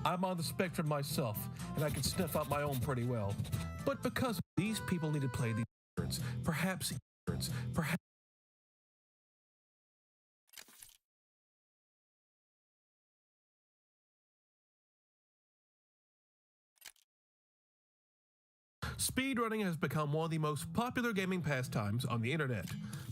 I'm on the spectrum myself, and I can sniff out my own pretty well. But because these people need to play these words, perhaps speedrunning has become one of the most popular gaming pastimes on the internet.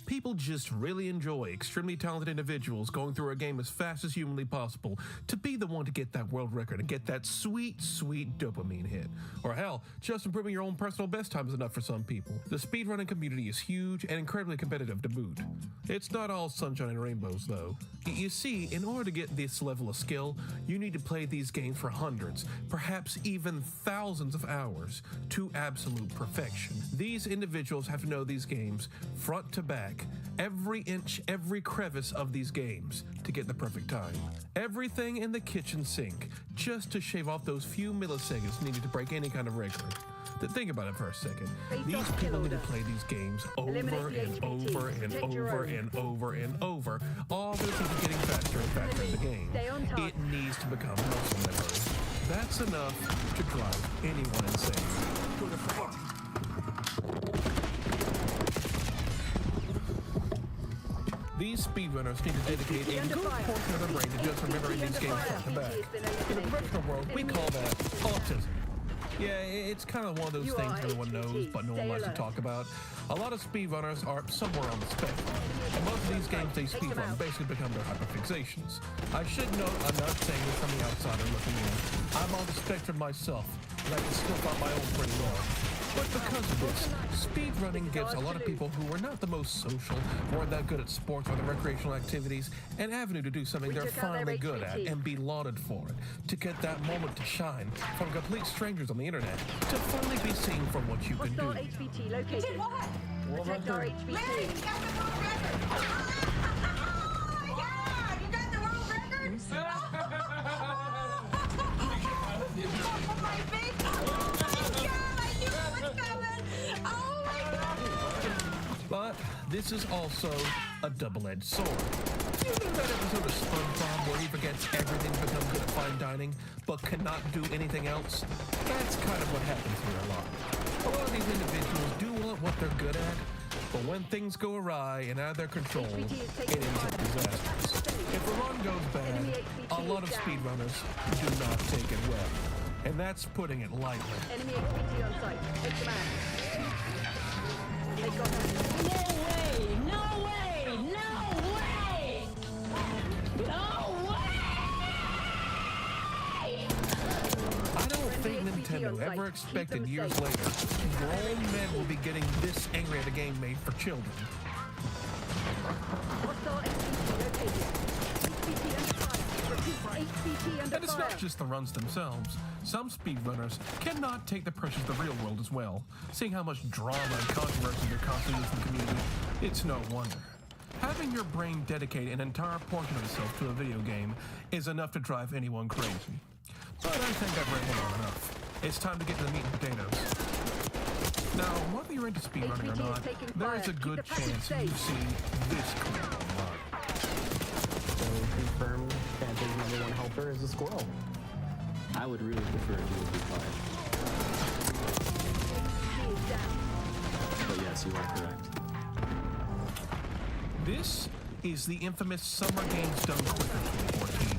People just really enjoy extremely talented individuals going through a game as fast as humanly possible to be the one to get that world record and get that sweet, sweet dopamine hit. Or hell, just improving your own personal best time is enough for some people. The speedrunning community is huge and incredibly competitive to boot. It's not all sunshine and rainbows though. You see, in order to get this level of skill, you need to play these games for hundreds, perhaps even thousands of hours to absolute perfection. These individuals have to know these games front to back, every inch, every crevice of these games to get the perfect time. Everything in the kitchen sink just to shave off those few milliseconds needed to break any kind of record. Think about it for a second. These people need to play these games over and over and over and over and over, all the way to getting faster and faster in the game. It needs to become muscle memory. That's enough to drive anyone insane. These speedrunners need to dedicate a good portion of their brain to just remembering these games front to back. In the professional world, we call that autism. Yeah, it's kind of one of those things everyone knows, but no one likes to talk about. A lot of speedrunners are somewhere on the spectrum, and most of these games they speedrun basically become their hyperfixations. I should note, I'm not saying this from the outsider looking in. I'm on the spectrum myself, and I can sniff out my own pretty well. But because of this, speedrunning gives a lot of people who are not the most social, weren't that good at sports or the recreational activities, an avenue to do something they're finally good at and be lauded for it, to get that moment to shine from complete strangers on the internet, to finally be seen for what you can do. HBT located. Protect our HBT. Larry, you got the world record! Oh my God! You got the world record? Oh my face! Oh my God! I knew it was coming! Oh my God! But this is also a double-edged sword. You know that episode of SpongeBob where he forgets everything to become good at fine dining, but cannot do anything else? That's kind of what happens here a lot. A lot of these individuals do want what they're good at, but when things go awry and out of their control, it ends up disastrous. If the run goes bad, a lot of speedrunners do not take it well. And that's putting it lightly. Enemy HBT on site. Take them out. They got us. No way! No way! No way! No way! I don't think Nintendo ever expected years later grown men will be getting this angry at a game made for children. Hostile HBT located. HBT under fire. Repeat, HBT under And it's fire. not just the runs themselves. Some speedrunners cannot take the pressures of the real world as well. Seeing how much drama and controversy there constantly is in the community, it's no wonder. Having your brain dedicate an entire portion of itself to a video game is enough to drive anyone crazy. But I think I've rambled on enough. It's time to get to the meat and potatoes. Now, whether you're into speedrunning or not, there is a good chance you've seen this clip a lot. So confirm Santa's number one helper is a squirrel. I would really prefer it to be quiet. But yes, you are correct. This is the infamous Summer Games Done Quicker 2014.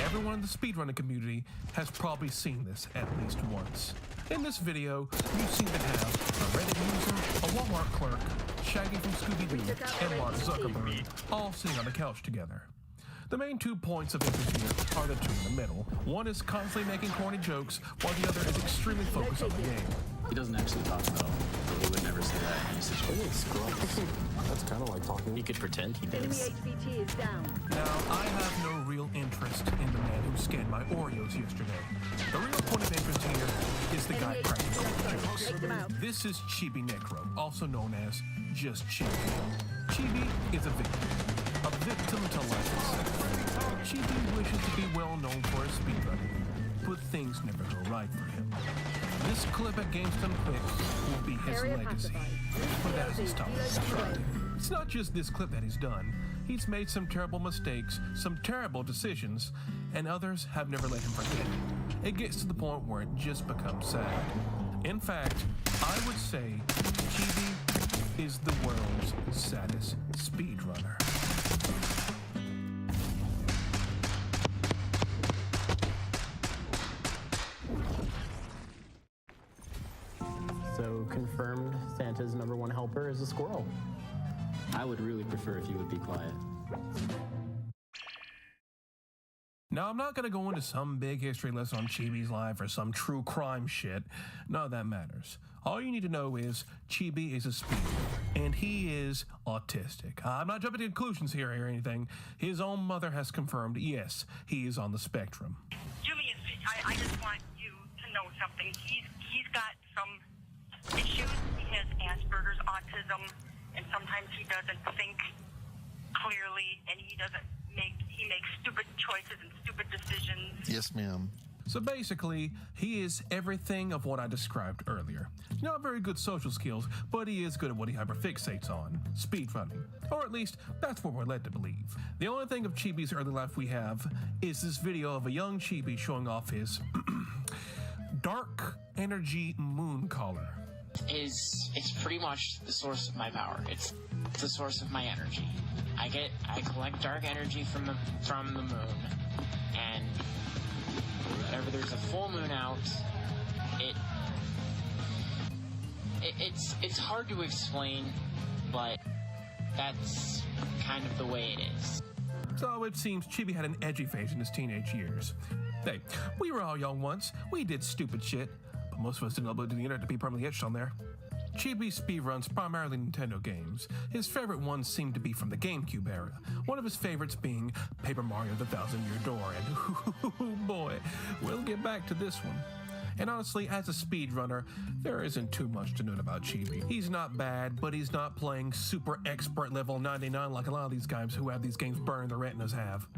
Everyone in the speedrunning community has probably seen this at least once. In this video, you seem to have a Reddit user, a Walmart clerk, Shaggy from Scooby-Doo, and Mark Zuckerberg all sitting on the couch together. The main 2 points of interest here are the two in the middle. One is constantly making corny jokes, while the other is extremely focused on the game. He doesn't actually talk though, but he would never say that in any situation. That's kind of like talking. He could pretend he Enemy does. HBT is down. Now, I have no real interest in the man who scanned my Oreos yesterday. The real point of interest here is the guy cracking corny jokes. Take them out. This is Chibi Necro, also known as just Chibi. Chibi is a victim to life itself. Chibi wishes to be well known for his speedrunning, but things never go right for him. This clip at GameStone Quick will be his Area legacy, pacified. but that hasn't stopped him from trying. It's not just this clip that he's done. He's made some terrible mistakes, some terrible decisions, and others have never let him forget. It gets to the point where it just becomes sad. In fact, I would say Chibi is the world's saddest speedrunner. So confirmed, Santa's #1 helper is a squirrel. I would really prefer if you would be quiet. Now, I'm not going to go into some big history lesson on Chibi's life or some true crime shit. None of that matters. All you need to know is Chibi is a speedrunner, and he is autistic. I'm not jumping to conclusions here or anything. His own mother has confirmed, yes, he is on the spectrum. Jimmy, I just want you to know something. He's got some issues. He has Asperger's, autism, and sometimes he doesn't think clearly, and he makes stupid choices and stupid decisions. Yes, ma'am. So basically, he is everything of what I described earlier. Not very good social skills, but he is good at what he hyperfixates on, speedrunning. Or at least, that's what we're led to believe. The only thing of Chibi's early life we have is this video of a young Chibi showing off his dark energy moon collar. It's pretty much the source of my power. It's the source of my energy. I collect dark energy from the moon, and whenever there's a full moon out, it's hard to explain, but that's kind of the way it is. So it seems Chibi had an edgy phase in his teenage years. Hey, we were all young once. We did stupid shit, but most of us didn't upload to the internet to be permanently etched on there. Chibi speedruns primarily Nintendo games. His favorite ones seem to be from the GameCube era, one of his favorites being Paper Mario the Thousand Year Door, and oh boy, we'll get back to this one. And honestly, as a speedrunner, there isn't too much to note about Chibi. He's not bad, but he's not playing super expert level 99 like a lot of these guys who have these games burning their retinas have.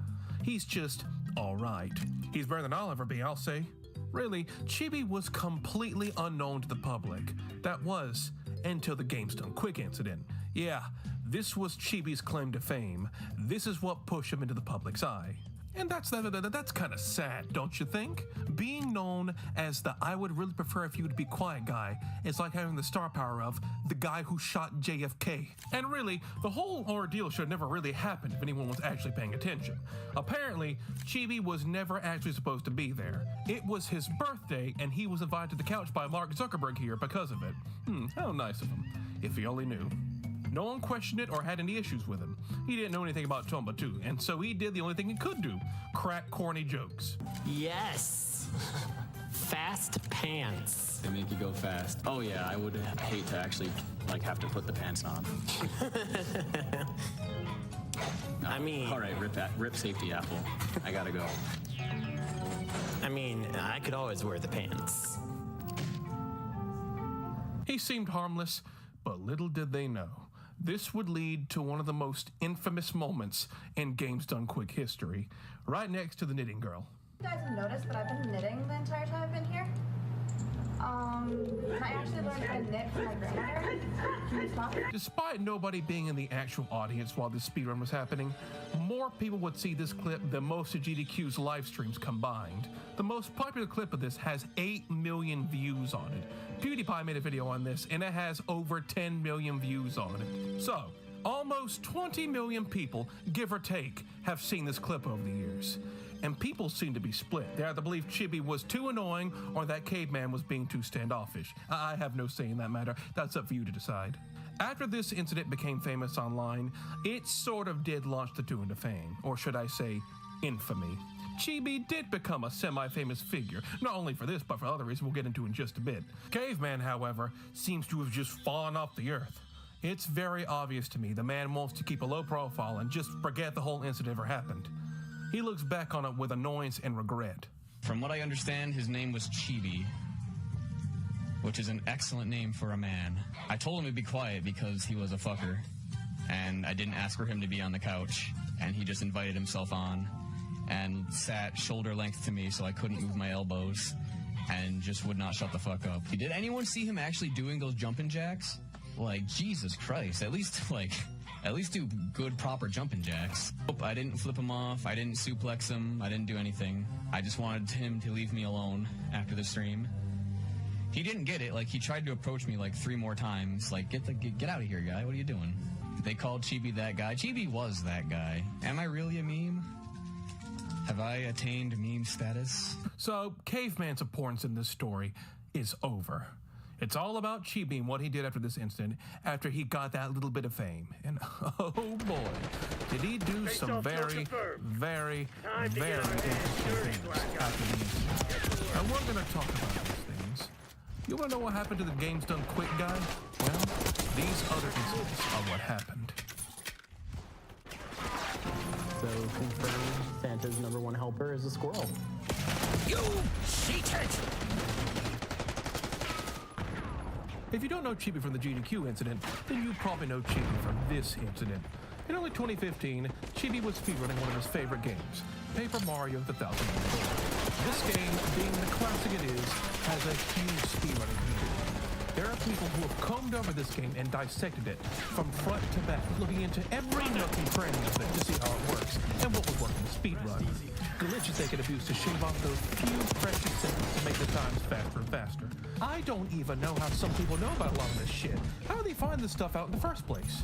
He's just alright. He's better than I'll ever be, I'll say. Really, Chibi was completely unknown to the public. That was until the Games Done Quick incident. Yeah, this was Chibi's claim to fame. This is what pushed him into the public's eye. And that's kind of sad, don't you think? Being known as the I would really prefer if you would be quiet guy is like having the star power of the guy who shot JFK. And really, the whole ordeal should never really happen if anyone was actually paying attention. Apparently, Chibi was never actually supposed to be there. It was his birthday, and he was invited to the couch by Mark Zuckerberg here because of it. How nice of him, if he only knew. No one questioned it or had any issues with him. He didn't know anything about Tomba 2, and so he did the only thing he could do, crack corny jokes. Yes! Fast pants. They make you go fast. Oh yeah, I would hate to actually have to put the pants on. I mean... All right, rip safety apple. I gotta go. I mean, I could always wear the pants. He seemed harmless, but little did they know. This would lead to one of the most infamous moments in Games Done Quick history, right next to the knitting girl. You guys have noticed, but I've been knitting the entire time I've been here. I actually learned how to knit from my grandmother. Can you stop? Despite nobody being in the actual audience while this speedrun was happening, more people would see this clip than most of GDQ's live streams combined. The most popular clip of this has 8 million views on it. PewDiePie made a video on this, and it has over 10 million views on it. So, almost 20 million people, give or take, have seen this clip over the years. And people seem to be split. They either believe Chibi was too annoying or that caveman was being too standoffish. I have no say in that matter. That's up for you to decide. After this incident became famous online, it sort of did launch the two into fame, or should I say, infamy. Chibi did become a semi-famous figure, not only for this, but for other reasons we'll get into in just a bit. Caveman, however, seems to have just fallen off the earth. It's very obvious to me the man wants to keep a low profile and just forget the whole incident ever happened. He looks back on it with annoyance and regret. From what I understand, his name was Chibi, which is an excellent name for a man. I told him to be quiet because he was a fucker, and I didn't ask for him to be on the couch, and he just invited himself on and sat shoulder length to me so I couldn't move my elbows and just would not shut the fuck up. Did anyone see him actually doing those jumping jacks? Like, Jesus Christ, at least At least do good, proper jumping jacks. I didn't flip him off. I didn't suplex him. I didn't do anything. I just wanted him to leave me alone after the stream. He didn't get it. Like, he tried to approach me like 3 more times. Like, get out of here, guy. What are you doing? They called Chibi that guy. Chibi was that guy. Am I really a meme? Have I attained meme status? So, Caveman's importance in this story is over. It's all about Chibi and what he did after this incident, after he got that little bit of fame. And oh boy, did he do some very, very, very interesting things after the incident. And we're going to talk about these things. You want to know what happened to the Game's Done Quick guy? Well, these other incidents are what happened. So, confirmed Santa's #1 helper is a squirrel. You cheated! If you don't know Chibi from the GDQ incident, then you probably know Chibi from this incident. In early 2015, Chibi was speedrunning one of his favorite games, Paper Mario The Thousand Year Door. This game, being the classic it is, has a huge speedrunning community. There are people who have combed over this game and dissected it from front to back, looking into every nook and cranny of it to see how it works and what would work in the speedrun. Glitches they could have used to shave off those few precious seconds to make the times faster and faster. I don't even know how some people know about a lot of this shit. How do they find this stuff out in the first place?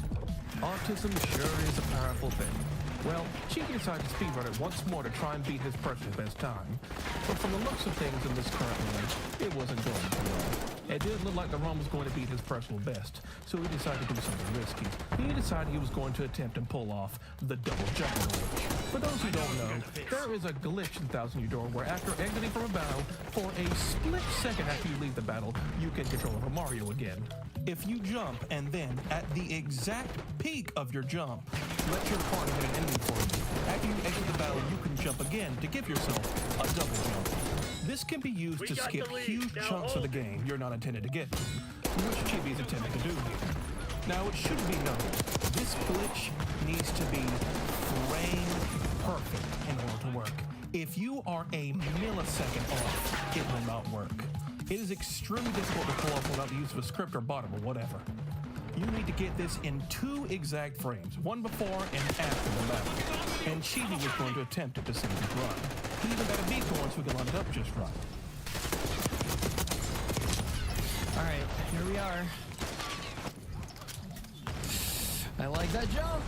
Autism sure is a powerful thing. Well, Chibi decided to speedrun it once more to try and beat his personal best time. But from the looks of things in this current run, it wasn't going too well. It didn't look like the run was going to beat his personal best, so he decided to do something risky. He decided he was going to attempt and pull off the double jump glitch. For those who don't know, there is a glitch in Thousand Year Door where after exiting from a battle, for a split second after you leave the battle, you get control over Mario again. If you jump and then, at the exact peak of your jump, let your partner hit an enemy for you, after you exit the battle, you can jump again to give yourself a double jump. This can be used to skip huge chunks of the game you're not intended to get to, which Chibi is intended to do here. Now, it should be noted, this glitch needs to be frame perfect in order to work. If you are a millisecond off, it will not work. It is extremely difficult to pull off without the use of a script or bottom or whatever. You need to get this in 2 exact frames, one before and after the battle. And Chibi was going to attempt it to save his run. He even got a beat going so we could line it up just right. Alright, here we are. I like that jump.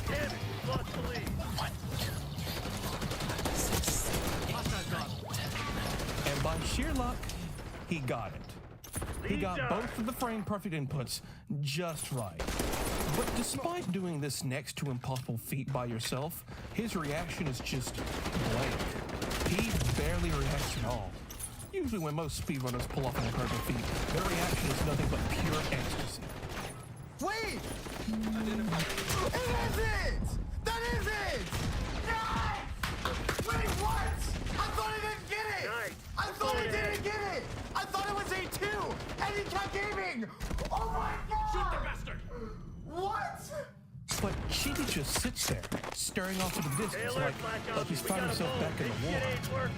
Damn it, we lost the lead. And by sheer luck, he got it. He got both of the frame perfect inputs just right. But despite doing this next to impossible feat by yourself, his reaction is just blank. He barely reacts at all. Usually when most speedrunners pull off an incredible feat, their reaction is nothing but pure ecstasy. Wait! It is it! That is it! Nice! Wait, what? I thought I didn't get it! Nice. I thought I didn't get it! I thought it was A2! And he kept gaming! Oh my god! Shoot the bastard! What? But Chibi just sits there, staring off to the distance like he's finding himself back in the war.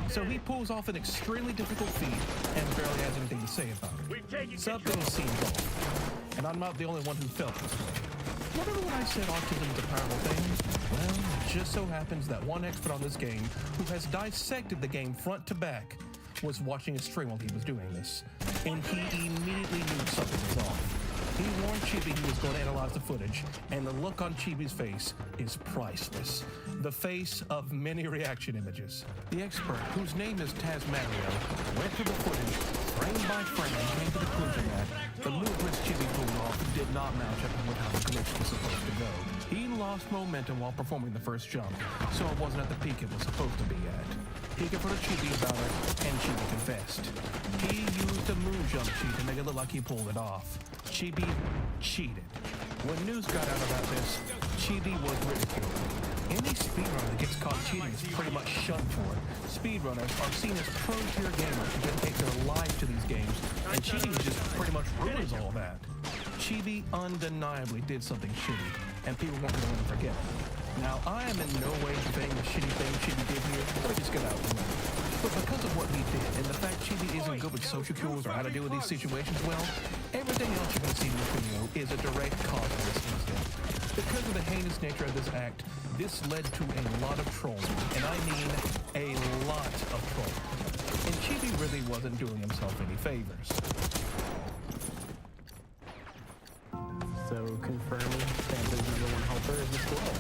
So he pulls off an extremely difficult feat and barely has anything to say about it. Something seems off, and I'm not the only one who felt this way. Remember when I said autism is a powerful thing? Well, it just so happens that one expert on this game who has dissected the game front to back was watching a stream while he was doing this, and he immediately knew something was off. He warned Chibi he was going to analyze the footage, and the look on Chibi's face is priceless. The face of many reaction images. The expert, whose name is Tasmania, went through the footage, frame by frame, and came to the conclusion that the movements Chibi pulled off did not match up with how the glitch was supposed to go. He lost momentum while performing the first jump, so it wasn't at the peak it was supposed to be at. He confronted Chibi about it, and Chibi confessed. He used a moon jump cheat to make it look like he pulled it off. Chibi cheated. When news got out about this, Chibi was ridiculed. Any speedrunner that gets caught cheating is pretty much shunned for it. Speedrunners are seen as pro-tier gamers who dedicate their lives to these games, and Chibi just pretty much ruins all that. Chibi undeniably did something shitty, and people won't be able to forget it. Now, I am in no way saying the shitty thing Chibi did here. Let me just get out of the way. But because of what he did, and the fact Chibi isn't good with social cues or how to deal with these situations well, everything else you're going to see in the video is a direct cause of this incident. Because of the heinous nature of this act, this led to a lot of trolls, and I mean a lot of trolls. And Chibi really wasn't doing himself any favors. So confirming Santa's #1 helper is the squirrel.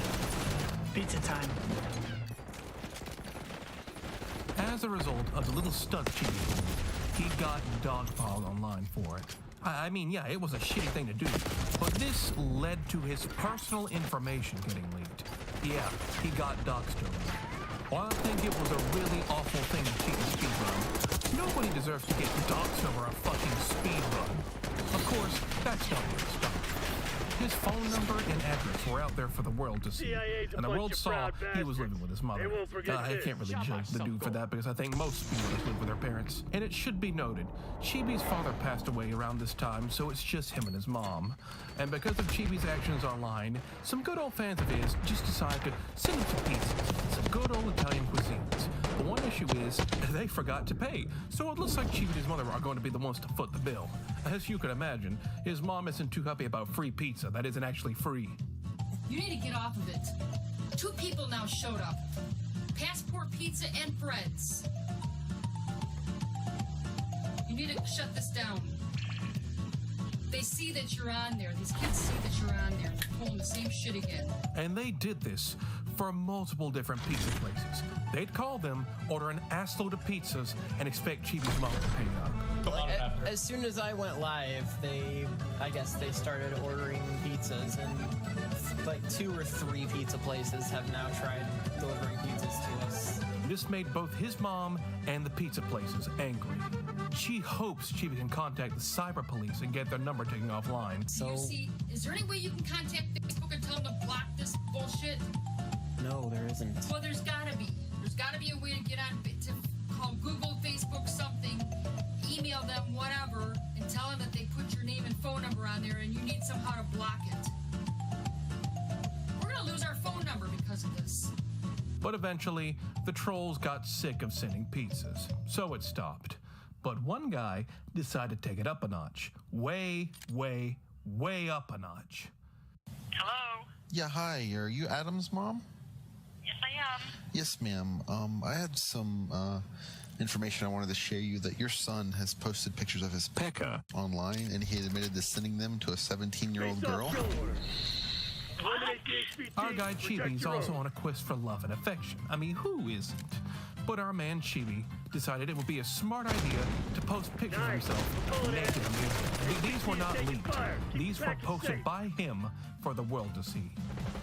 Pizza time. As a result of the little stunt Chibi did, he got dogpiled online for it. I mean, yeah, it was a shitty thing to do, but this led to his personal information getting leaked. Yeah, he got doxed over it. While I think it was a really awful thing to cheat in speedrun, nobody deserves to get doxed over a fucking speedrun. Of course, that's not where it stopped. His phone number and address were out there for the world to see, and the world saw he was living with his mother. I can't really judge the dude for that because I think most speedrunners live with their parents. And it should be noted, Chibi's father passed away around this time, so it's just him and his mom. And because of Chibi's actions online, some good old fans of his just decided to send him some pizzas, some good old Italian cuisines. The one issue is they forgot to pay, so it looks like Chibi and his mother are going to be the ones to foot the bill. As you can imagine, his mom isn't too happy about free pizza that isn't actually free. You need to get off of it. 2 people now showed up. Passport pizza and breads. You need to shut this down. They see that you're on there. These kids see that you're on there. They're pulling the same shit again. And they did this for multiple different pizza places. They'd call them, order an assload of pizzas, and expect Chibi's mom to pay up. As soon as I went live, I guess they started ordering pizzas, and like 2 or 3 pizza places have now tried delivering pizzas to us. This made both his mom and the pizza places angry. She hopes Chibi can contact the cyber police and get their number taken offline. So, is there any way you can contact Facebook and tell them to block this bullshit? No, there isn't. Well, there's gotta be. There's gotta be a way to get on, to call Google, Facebook, something, email them, whatever, and tell them that they put your name and phone number on there and you need somehow to block it. We're gonna lose our phone number because of this. But eventually, the trolls got sick of sending pizzas, so it stopped. But one guy decided to take it up a notch. Way, way, way up a notch. Hello? Yeah, hi. Are you Adam's mom? Yes, I am. Yes, ma'am. I had some information I wanted to share you that your son has posted pictures of his pecker online, and he admitted to sending them to a 17-year-old girl. Our guy Chibi is also on a quest for love and affection. I mean, who isn't? But our man Chibi decided it would be a smart idea to post pictures of himself naked and nude. These were not leaked. These were posted by him for the world to see.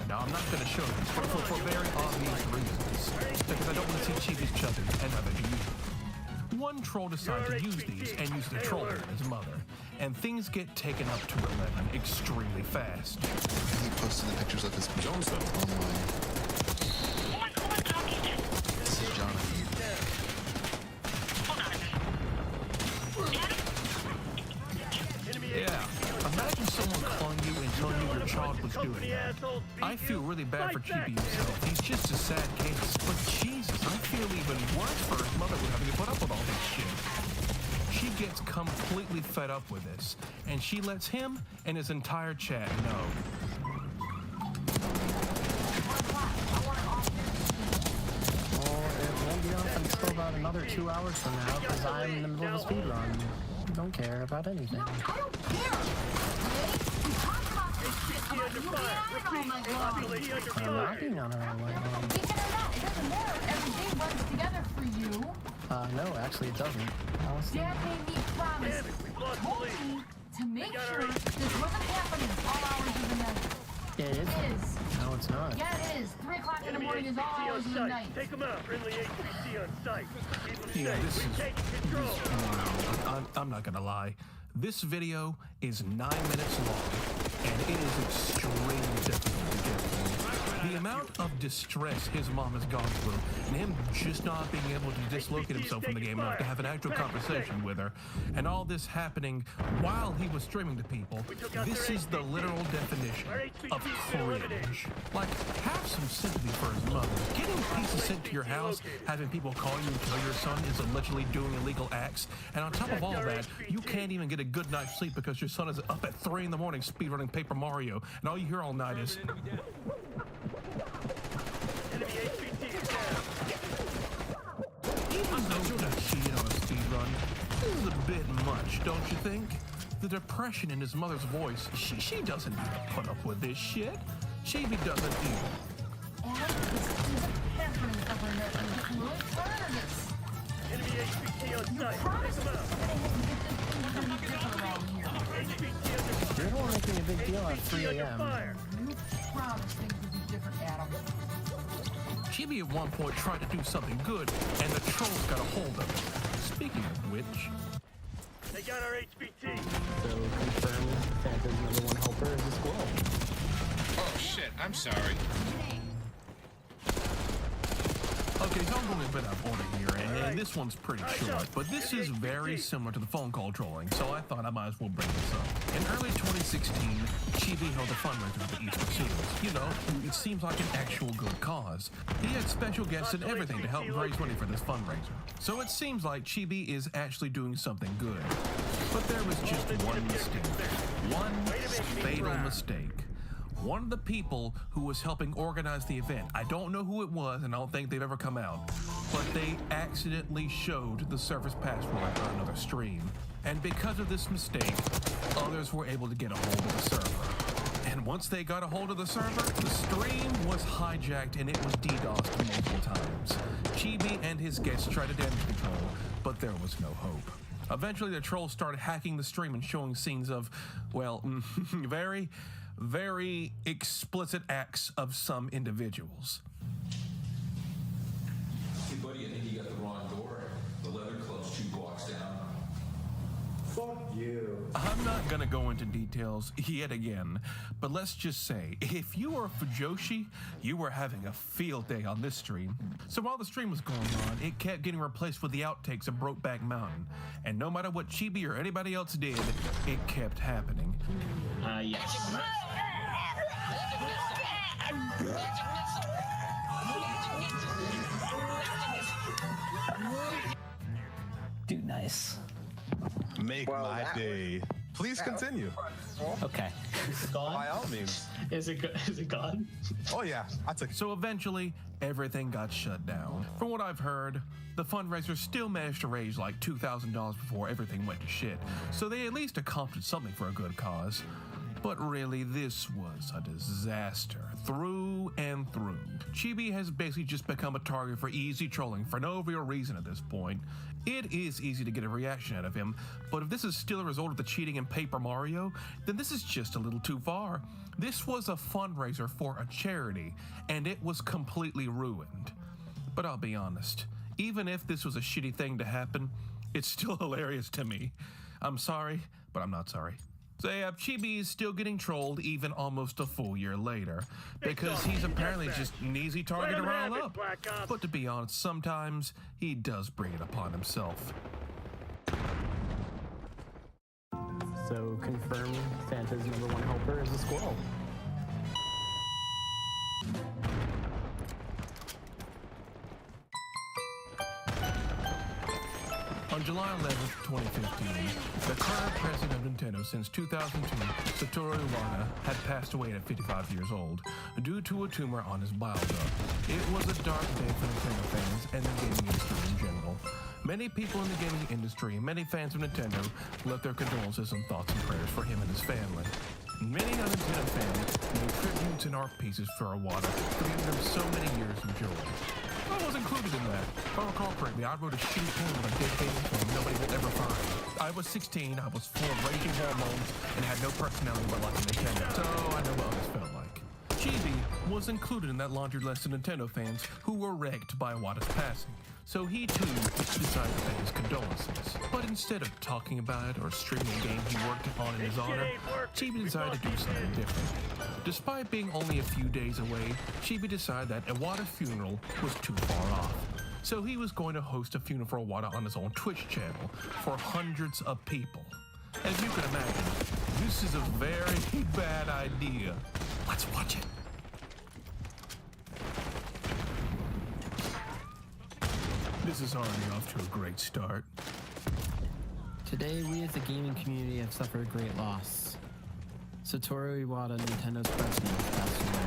Now, I'm not going to show these for very obvious reasons, because I don't want to see Chibi's chubby and other to use them. One troll decided to use these and use the troll as mother, and things get taken up to 11 extremely fast. He posted the pictures of his Jones online. This is Jonathan. Yeah, imagine someone calling you and telling you your child was doing that. I feel really bad for Chibi himself. He's just a sad case. But Jesus, I feel even worse for his mother with having to put up with all this shit. She gets completely fed up with this, and she lets him and his entire chat know. Well, it won't be off until about another 2 hours from now, because I'm in the middle of a speed run. Don't care about anything. No, I don't care. We talk about this shit. Come on, you'll be on it all night long. I'm knocking on her all night long. Weekend or not, it doesn't matter. Every day runs together for you. No, actually it doesn't. Dad made me promise. Told me to make sure this wasn't happening all hours of the night. It is. It is. No, it's not. Yeah, it is. 3 o'clock in the morning is all hours of the night. Take them out. Friendly HPC on site. Yeah, this is... I'm not gonna lie. This video is 9 minutes long, and it is extremely difficult to get through. The amount of distress his mom has gone through, and him just not being able to dislocate himself from the game enough to have an actual conversation with her, and all this happening while he was streaming to people, this is the literal definition of cringe. Like, have some sympathy for his mother. Getting pieces sent to your house, having people call you and tell your son is allegedly doing illegal acts, and on top of all that, you can't even get a good night's sleep because your son is up at 3 in the morning speedrunning Paper Mario, and all you hear all night is... Even though he's cheating on a speedrun, this is a bit much, don't you think? The depression in his mother's voice, she doesn't need to put up with this shit. Chibi doesn't either. You're the one making a big deal at 3 a.m. Chibi at one point tried to do something good, and the trolls got a hold of it. Speaking of which... They got our HBT. So confirm Santa's #1 helper is a squirrel. Oh shit, I'm sorry. Okay, so I'm going a bit out of order here, and this one's pretty short, but this is very similar to the phone call trolling, so I thought I might as well bring this up. In early 2016, Chibi held a fundraiser for the Easter Seals. You know, it seems like an actual good cause. He had special guests and everything to help raise money for this fundraiser. So it seems like Chibi is actually doing something good. But there was just one mistake. One fatal mistake. One of the people who was helping organize the event, I don't know who it was, and I don't think they've ever come out, but they accidentally showed the server's password on another stream. And because of this mistake, others were able to get a hold of the server. And once they got a hold of the server, the stream was hijacked and it was DDoSed multiple times. Chibi and his guests tried to damage control, but there was no hope. Eventually, the trolls started hacking the stream and showing scenes of, well, very explicit acts of some individuals. Hey buddy, I think you got the wrong door. The leather club's 2 blocks down. Fuck you. I'm not gonna go into details yet again, but let's just say, if you were Fujoshi, you were having a field day on this stream. So while the stream was going on, it kept getting replaced with the outtakes of Brokeback Mountain. And no matter what Chibi or anybody else did, it kept happening. Yes. Dude, nice. Make my day. Please continue. Okay. By all means. Is it gone? Oh yeah, I took it. So eventually, everything got shut down. From what I've heard, the fundraiser still managed to raise like $2,000 before everything went to shit. So they at least accomplished something for a good cause. But really, this was a disaster through and through. Chibi has basically just become a target for easy trolling for no real reason at this point. It is easy to get a reaction out of him, but if this is still a result of the cheating in Paper Mario, then this is just a little too far. This was a fundraiser for a charity, and it was completely ruined. But I'll be honest, even if this was a shitty thing to happen, it's still hilarious to me. I'm sorry, but I'm not sorry. So yeah, Chibi is still getting trolled even almost a full year later, because he's apparently just an easy target to rile up. But to be honest, sometimes he does bring it upon himself. So confirm Santa's #1 helper is a squirrel. On July 11th, 2015, the current president of Nintendo since 2002, Satoru Iwata, had passed away at 55 years old due to a tumor on his bile duct. It was a dark day for Nintendo fans and the gaming industry in general. Many people in the gaming industry, many fans of Nintendo, left their condolences and thoughts and prayers for him and his family. Many Nintendo fans made tributes and art pieces for Iwata for giving them so many years of joy. I was included in that. If I recall correctly, I wrote a shitty poem on a dead gaming film nobody will ever find. I was 16, I was full of raging hormones, and had no personality but like a Nintendo, so I know what others felt like. Chibi was included in that laundry list of Nintendo fans who were wrecked by Iwata's passing. So he too decided to pay his condolences. But instead of talking about it or streaming a game he worked on in his honor, Chibi decided to do something different. Despite being only a few days away, Chibi decided that Iwata's funeral was too far off. So he was going to host a funeral for Iwata on his own Twitch channel for hundreds of people. As you can imagine, this is a very bad idea. Let's watch it. This is already off to a great start. Today, we as a gaming community have suffered a great loss. Satoru Iwata, Nintendo's president, passed away.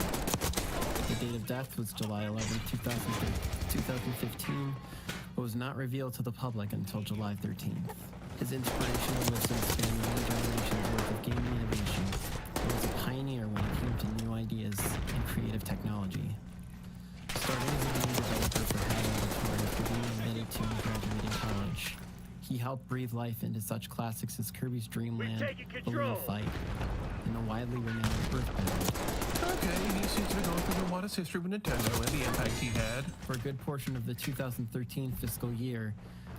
The date of death was July 11, 2015, but was not revealed to the public until July 13th. His inspirational wisdom spanned many generations worth of gaming innovation. He was a pioneer when it came to new ideas and creative technology. Starting as a game developer for High Laboratory after being admitted to and graduating college, he helped breathe life into such classics as Kirby's Dream Land, Balloon Fight, and the widely renowned Earthbound. Okay, he seems to be going through Iwata's history with Nintendo and the impact he had. For a good portion of the 2013 fiscal year,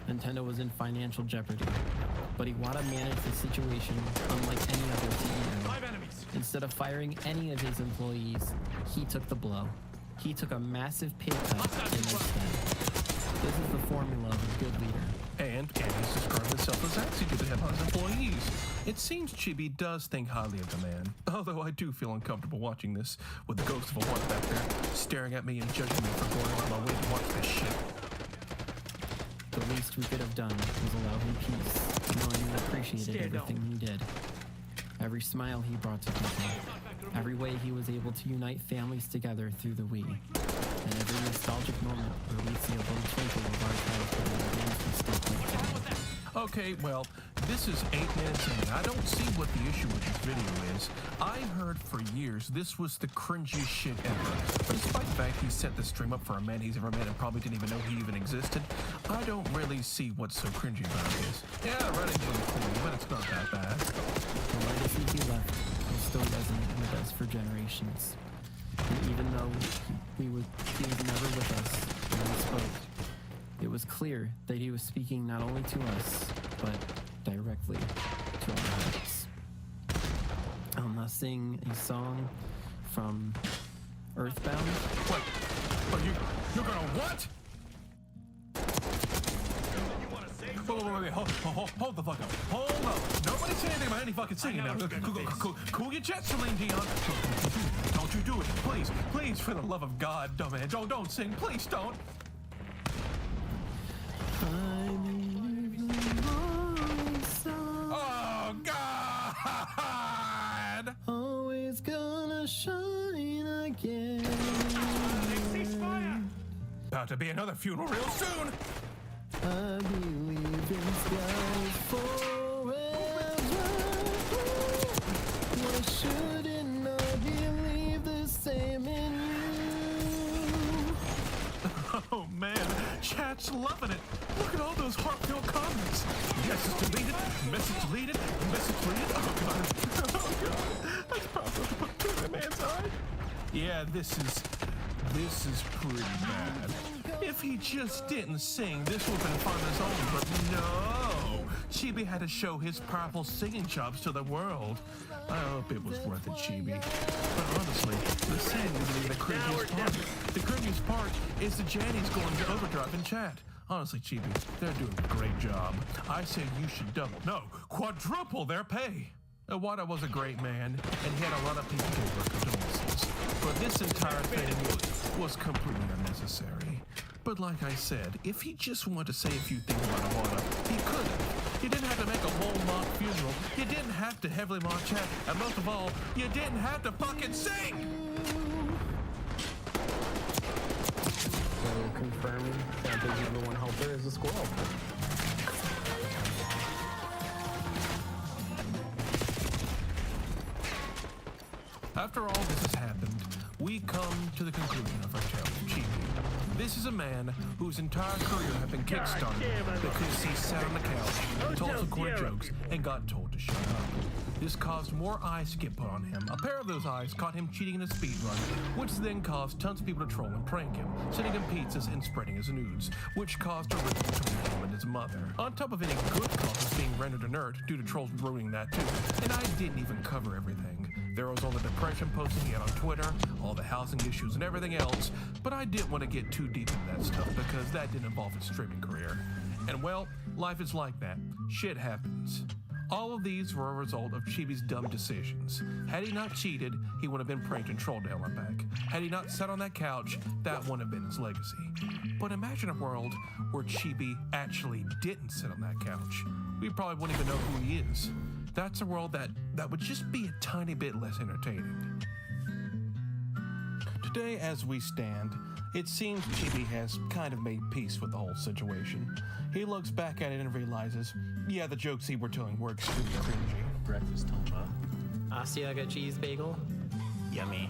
Nintendo was in financial jeopardy. But Iwata managed the situation unlike any other CEO. Instead of firing any of his employees, he took the blow. He took a massive pay cut in their stead. This is the formula of a good leader. And he's described himself as actually good to have on his employees. It seems Chibi does think highly of the man. Although I do feel uncomfortable watching this, with the ghost of a what back there staring at me and judging me for going on my way to watch this shit. The least we could have done was allow him peace, knowing we appreciated everything he did. Every smile he brought to people, every way he was able to unite families together through the Wii, and every nostalgic moment where we see a little twinkle of our childhood in the games we still play today. Okay, well, this is 8 minutes in. I don't see what the issue with this video is. I heard for years this was the cringiest shit ever. But despite the fact he set the stream up for a man he's ever met and probably didn't even know he even existed, I don't really see what's so cringy about this. Yeah, the writing's really cool, but it's not that bad. The legacy he left will still resonate with us for generations. And even though he was never with us when we spoke, it was clear that he was speaking not only to us, but directly to our hearts. I'll now sing a song from Earthbound. What? But you're gonna what? Wait, hold the fuck up. Hold up. Nobody say anything about any fucking singing now. Cool your jets, Celine Dion. Don't you do it. Please, for the love of God, dumb man. Don't sing. Please don't. Oh, God! Always gonna shine again. About to be another funeral real soon. I believe in skies forever. Why shouldn't I believe the same in you? Oh man, chat's loving it. Look at all those heartfelt comments. Message deleted, message deleted, message deleted. Oh god. Oh god. That's probably put two in the man's eye. Yeah, this is pretty bad. If he just didn't sing, this would have been fun as own, but no! Chibi had to show his powerful singing chops to the world. I hope it was worth it, Chibi. But honestly, the singing isn't even the cringiest part. The cringiest part is the Jannies going to overdrive in chat. Honestly, Chibi, they're doing a great job. I say you should quadruple their pay. Iwata was a great man, and he had a lot of people give her condolences. But this entire thing was completely unnecessary. But like I said, if he just wanted to say a few things about Iwata, he could have. You didn't have to make a whole mock funeral. You didn't have to heavily mock chat. And most of all, you didn't have to fucking sing! So confirming Santa's number one helper is a squirrel. After all this has happened, we come to the conclusion of our tale of Chibi. This is a man whose entire career had been kickstarted because he sat on the couch, told some corny jokes, and got told to shut up. This caused more eyes to get put on him. A pair of those eyes caught him cheating in a speedrun, which then caused tons of people to troll and prank him, sending him pizzas and spreading his nudes, which caused a ripple between him and his mother. On top of any good causes being rendered inert due to trolls ruining that too. And I didn't even cover everything. There was all the depression posting he had on Twitter, all the housing issues and everything else, but I didn't want to get too deep into that stuff because that didn't involve his streaming career. And well, life is like that. Shit happens. All of these were a result of Chibi's dumb decisions. Had he not cheated, he would have been pranked and trolled down my back. Had he not sat on that couch, that wouldn't have been his legacy. But imagine a world where Chibi actually didn't sit on that couch. We probably wouldn't even know who he is. That's a world that would just be a tiny bit less entertaining. Today, as we stand, it seems Chibi has kind of made peace with the whole situation. He looks back at it and realizes, yeah, the jokes he were telling were extremely cringy. Breakfast Toma. Asiaga cheese bagel. Yummy.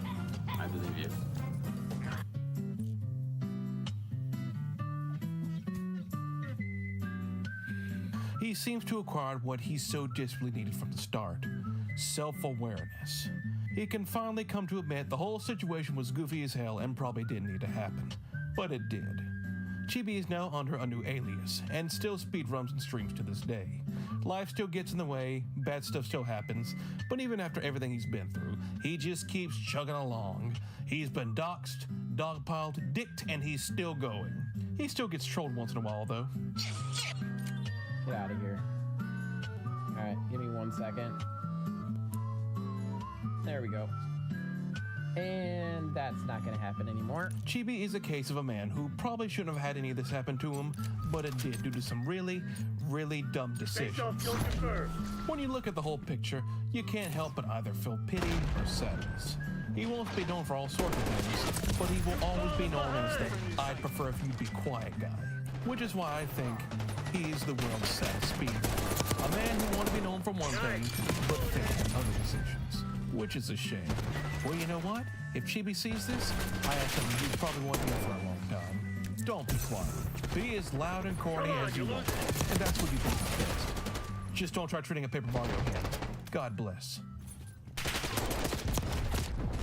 I believe you. He seems to have acquired what he so desperately needed from the start, self-awareness. He can finally come to admit the whole situation was goofy as hell and probably didn't need to happen, but it did. Chibi is now under a new alias and still speedruns and streams to this day. Life still gets in the way, bad stuff still happens, but even after everything he's been through, he just keeps chugging along. He's been doxxed, dogpiled, dicked, and he's still going. He still gets trolled once in a while, though. Get out of here. Alright, give me 1 second. There we go. And that's not gonna happen anymore. Chibi is a case of a man who probably shouldn't have had any of this happen to him, but it did due to some really, really dumb decisions. When you look at the whole picture, you can't help but either feel pity or sadness. He won't be known for all sorts of things, but he will always be known as the "I'd prefer if you'd be quiet" guy. Which is why I think he's the world's saddest speedrunner. A man who wanted to be known for one thing, but failed in other decisions. Which is a shame. Well, you know what? If Chibi sees this, I have something he's probably wanted to know for a long time. Don't be quiet. Be as loud and corny as you want. And that's what you think is best. Just don't try treating a Paper Mario hand. God bless.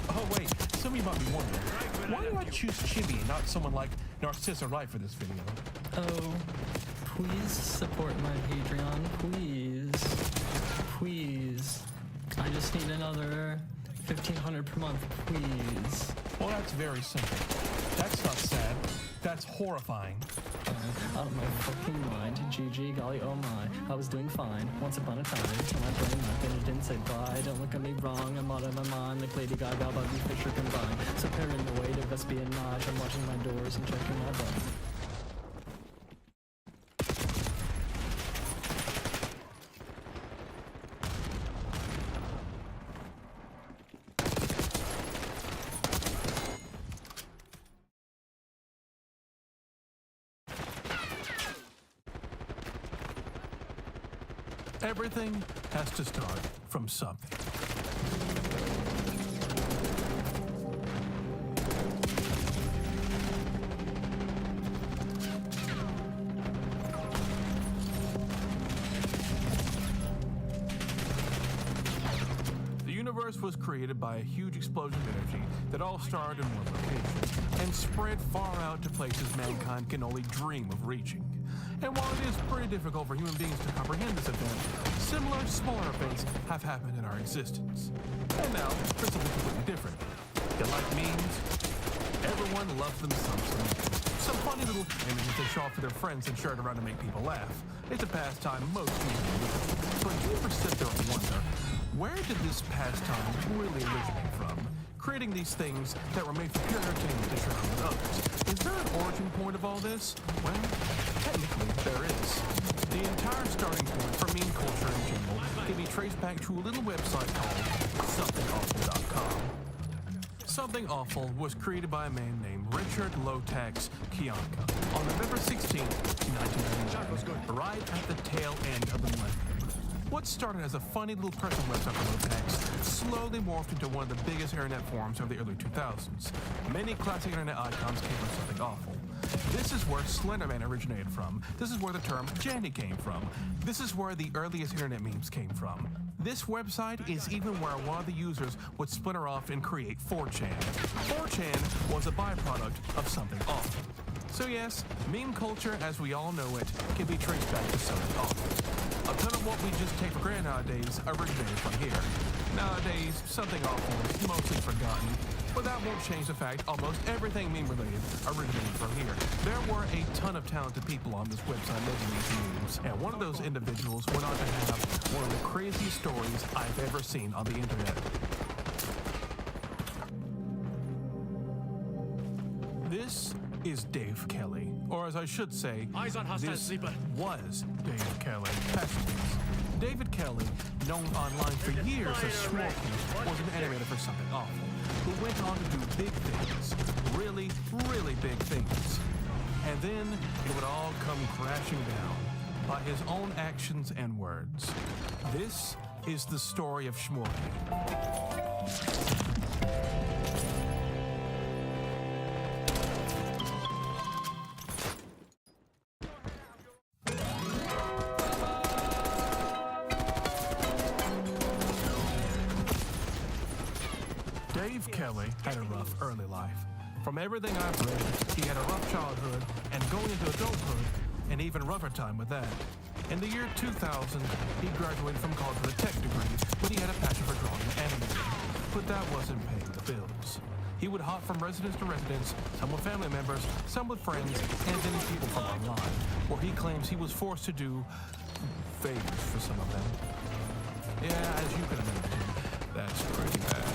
Oh wait, some of you might be wondering, why do I choose Chibi and not someone like Narcissa Wright for this video? Oh, please support my Patreon, please. Please. I just need another $1,500 per month, please. Well, that's very simple. That's not sad. That's horrifying. Out of my fucking mind. GG, golly, oh my. I was doing fine. Once upon a time. Till my brain left and it didn't say bye. Don't look at me wrong. I'm out of my mind. Like Lady Gaga, Bobby Fischer combined. So paranoid of espionage. I'm watching my doors and checking my butt. Everything has to start from something. The universe was created by a huge explosion of energy that all started in one location and spread far out to places mankind can only dream of reaching. And while it is pretty difficult for human beings to comprehend this event, similar, smaller events have happened in our existence. And now, for something completely different. You like memes? Everyone loves them some funny little images they show off to their friends and share it around to make people laugh. It's a pastime most people do. But do you ever sit there and wonder, where did this pastime really originate from? Creating these things that were made for pure entertainment to share with others. Is there an origin point of all this? Well, technically, there is. The entire starting point for meme culture in general can be traced back to a little website called somethingawful.com. Something Awful was created by a man named Richard Lotax Kianka on November 16, 1999, right at the tail end of the millennium. What started as a funny little personal website for Lotax slowly morphed into one of the biggest internet forums of the early 2000s. Many classic internet icons came from Something Awful. This is where Slenderman originated from. This is where the term Jandy came from. This is where the earliest internet memes came from. This website is even where one of the users would splinter off and create 4chan. 4chan was a byproduct of Something Awful. So yes, meme culture as we all know it can be traced back to Something Awful. A ton of what we just take for granted nowadays originated from here. Nowadays, something awful is mostly forgotten, but that won't change the fact almost everything meme-related originated from here. There were a ton of talented people on this website making these memes, and one of those individuals went on to have one of the craziest stories I've ever seen on the internet. This is Dave Kelly, or as I should say, Eyes on hostile this sleeper. was Dave Kelly. David Kelly, known online for years as Smokey, was an animator for something awful, who went on to do big things, really, really big things. And then it would all come crashing down by his own actions and words. This is the story of Smokey. Dave Kelly had a rough early life. From everything I've read, he had a rough childhood and going into adulthood, an even rougher time with that. In the year 2000, he graduated from college with a tech degree, but he had a passion for drawing and animating. But that wasn't paying the bills. He would hop from residence to residence, some with family members, some with friends, and then people from online, where he claims he was forced to do favors for some of them. Yeah, as you can imagine, that's pretty bad.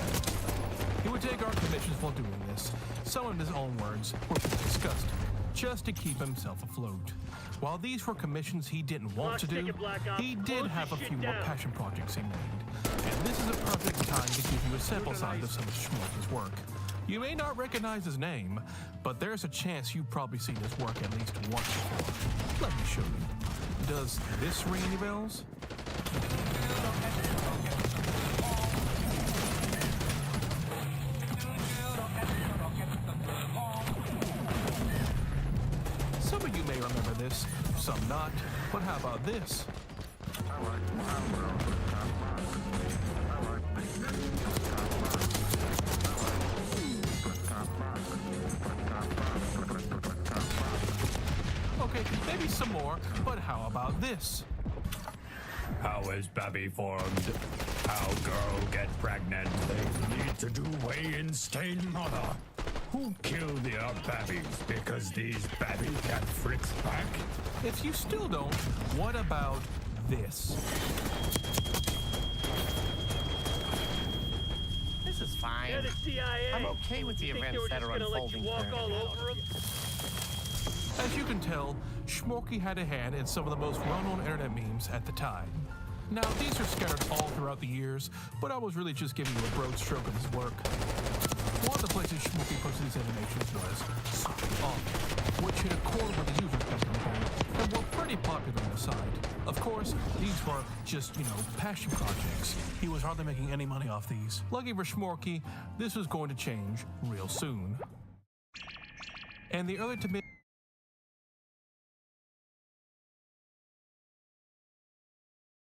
He would take our commissions while doing this. Some of his own words were pretty disgusting, just to keep himself afloat. While these were commissions he didn't want to do, he did have a few more passion projects he made. And this is a perfect time to give you a sample size of some of Schmolky's work. You may not recognize his name, but there's a chance you've probably seen his work at least once before. Let me show you. Does this ring any bells? Some of you may remember this, some not, but how about this? Okay, maybe some more, but how about this? How is Babby formed? How girl get pregnant? They need to do weigh-in stain mother. Who killed the babbies? Because these babby cat flicks back? If you still don't, what about this? This is fine. They're the CIA. I'm okay with the You think events they were that just are gonna let unfolding you walk all currently. over them? As you can tell, Schmorky had a hand in some of the most well-known internet memes at the time. Now, these are scattered all throughout the years, but I was really just giving you a broad stroke of his work. One of the places Schmorky posted these animations was Something Off, which hit a chord with the users back in the day, and were pretty popular on the side. Of course, these were just, passion projects. He was hardly making any money off these. Lucky for Schmorky, this was going to change real soon. And the early to mid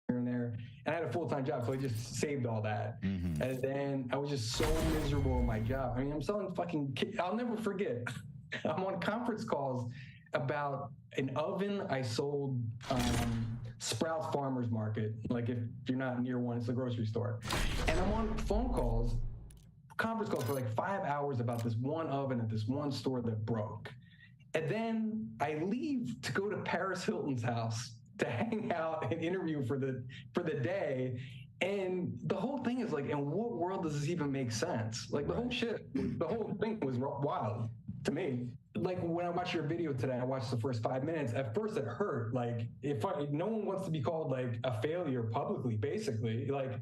and there, and I had a full-time job, so I just saved all that. And then I was just so miserable in my job. I mean, I'm selling I'll never forget. I'm on conference calls about an oven I sold Sprouts Farmers Market. Like, if you're not near one, it's a grocery store. And I'm on conference calls for like 5 hours about this one oven at this one store that broke. And then I leave to go to Paris Hilton's house to hang out and interview for the day. And the whole thing is like, in what world does this even make sense? Like, the whole thing was wild to me. Like, when I watched your video today, I watched the first 5 minutes. At first it hurt. Like, no one wants to be called like a failure publicly, basically. Like,